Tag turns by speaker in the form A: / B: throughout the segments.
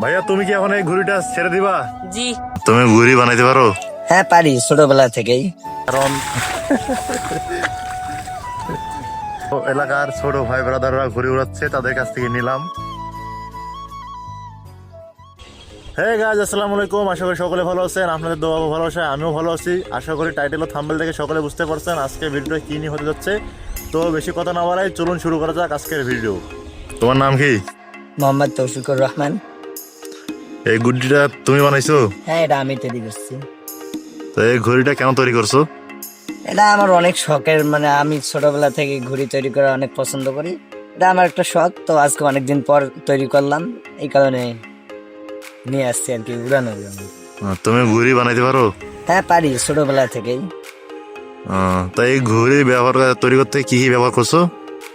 A: ভাইয়া তুমি কি এখন এই ঘুড়িটা ছেড়ে দিবা?
B: জি।
A: তুমি ঘুড়ি বানাইতে পারো?
C: হ্যাঁ পারি, ছোটবেলা থেকেই।
A: কারণ এলাকার ছোট ভাই ব্রাদাররা ঘুড়ি উড়াচ্ছে, তাদের কাছ থেকে নিলাম। হ্যাঁ গাইজ, আসসালামু আলাইকুম। আশা করি সকলে ভালো আছেন, আপনাদের দোয়া ও ভালোবাসা আমিও ভালো আছি। আশা করি টাইটেল ও থাম্বনেল থেকে সকলে বুঝতে পারছেন আজকে ভিডিওটা কি নিয়ে হতে যাচ্ছে। তো বেশি কথা না বাড়াই, চলুন শুরু করা যাক আজকের ভিডিও। তোমার নাম কি?
C: মোহাম্মদ তৌফিকুর রহমান।
A: এই ঘুড়িটা তুমি বানাইছো?
C: হ্যাঁ, এটা আমি তৈরি করছি।
A: তো এই ঘুড়িটা কেন তৈরি করছো?
C: এটা আমার অনেক শখের, মানে আমি ছোটবেলা থেকে ঘুড়ি তৈরি করা অনেক পছন্দ করি। এটা আমার একটা শখ, তো আজকে অনেকদিন পর তৈরি করলাম, এই কারণে নিয়ে আসছি আর কি উড়ানোর জন্য।
A: তুমি ঘুড়ি বানাইতে পারো?
C: হ্যাঁ পারি, ছোটবেলা থেকেই।
A: তো এই ঘুড়ি তৈরি করতে কি কি ব্যবহার করছো?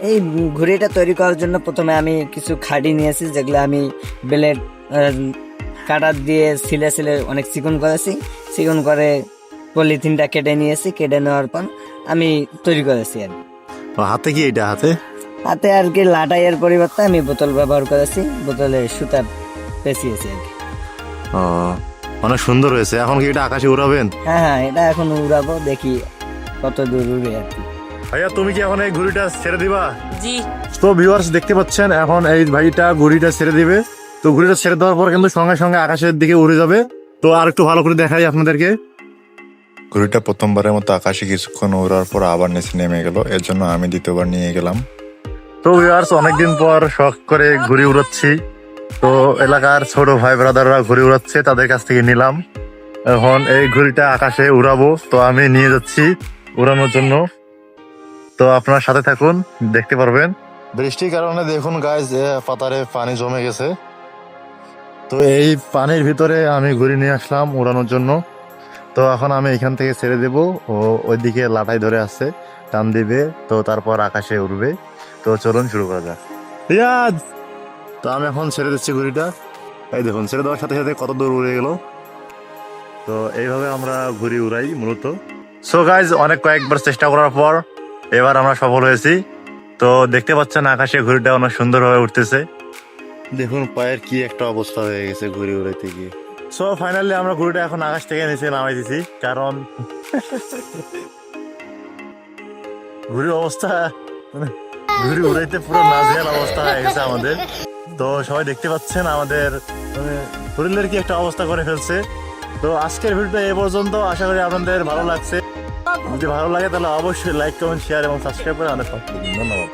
C: এই ঘুড়িটা তৈরি করার জন্য প্রথমে আমি কিছু খাড়ি নিয়েছি, যেগুলো আমি ব্লেড কাটার দিয়ে ছিলে ছিলে অনেক চিকন করেছি। চিকন করে পলিথিনটা কেটে নিয়েছি, কেটে নেওয়ার পর আমি তৈরি করেছি আর কি।
A: হাতে কি এটা?
C: হাতে আর কি লাটাইয়ের পরিবর্তে আমি বোতল ব্যবহার করেছি, বোতলে সুতা পেঁচিয়েছি আর কি।
A: অনেক সুন্দর হয়েছে। এখন কি এটা আকাশে উড়াবেন?
C: হ্যাঁ হ্যাঁ, এটা এখন উড়াবো, দেখি কত দূর উড়ে আর কি।
A: ভাইয়া তুমি কি এখন এই ঘুড়িটা ছেড়ে দিবা?
B: জি।
A: তো ভিউয়ার্স দেখতে পাচ্ছেন, এখন এই ভাইটা ঘুড়িটা ছেড়ে দিবে। তো ঘুড়িটা ছেড়ে দেওয়ার পর কিন্তু সঙ্গে সঙ্গে আকাশের দিকে উড়ে যাবে। তো আর একটু ভালো করে দেখাই আপনাদেরকে।
D: ঘুড়িটা প্রথমবারের মতো আকাশে কিছুক্ষণ ওড়ার পর আবার নিচে নেমে গেল, এর জন্য আমি দ্বিতীয়বার নিয়ে গেলাম।
A: তো ভিউয়ার্স অনেকদিন পর শখ করে ঘুড়ি উড়াচ্ছি। তো এলাকার ছোট ভাই ব্রাদাররা ঘুড়ি উড়াচ্ছে, তাদের কাছ থেকে নিলাম। এখন এই ঘুড়িটা আকাশে উড়াবো, তো আমি নিয়ে যাচ্ছি উড়ানোর জন্য। তো আপনার সাথে থাকুন, দেখতে পারবেন। বৃষ্টির কারণে দেখুন গাইজ, পাতারে পানি জমে গেছে। তো এই পানির ভিতরে আমি ঘুড়ি নিয়ে আসলাম উড়ানোর জন্য। তো এখন আমি এখান থেকে ছেড়ে দেব, ও ওইদিকে লাটাই ধরে আছে, টান দিবে, তো তারপর আকাশে উড়বে। তো চলুন শুরু করা যাক। রিয়াজ, তো আমি এখন ছেড়ে দিচ্ছি ঘুড়িটা। এই দেখুন, ছেড়ে দেওয়ার সাথে সাথে কত দূর উড়ে গেল। তো এইভাবে আমরা ঘুড়ি উড়াই মূলত। সো গাইজ, অনেক কয়েকবার চেষ্টা করার পর এবার আমরা সফল হয়েছি। তো দেখতে পাচ্ছেন আকাশে ঘুড়িটা অনেক সুন্দরভাবে উঠতেছে। দেখুন পায়ের কি একটা অবস্থা হয়ে গেছে ঘুড়ি উড়াইতে গিয়ে। সো ফাইনালি আমরা ঘুড়িটা এখন আকাশ থেকে নিচে নামাই দিছি, কারণ ঘুড়ির অবস্থা মানে ঘুড়ি উড়াইতে পুরো নাজেহাল অবস্থা হয়ে গেছে আমাদের। তো সবাই দেখতে পাচ্ছেন আমাদের মানে শরীরের কি একটা অবস্থা করে ফেলছে। তো আজকের ভিডিওটা এই পর্যন্ত, আশা করি আপনাদের ভালো লাগছে। যদি ভালো লাগে তাহলে অবশ্যই লাইক, কমেন্ট, শেয়ার এবং সাবস্ক্রাইব করে আমাদের পাশে থাকুন। ধন্যবাদ।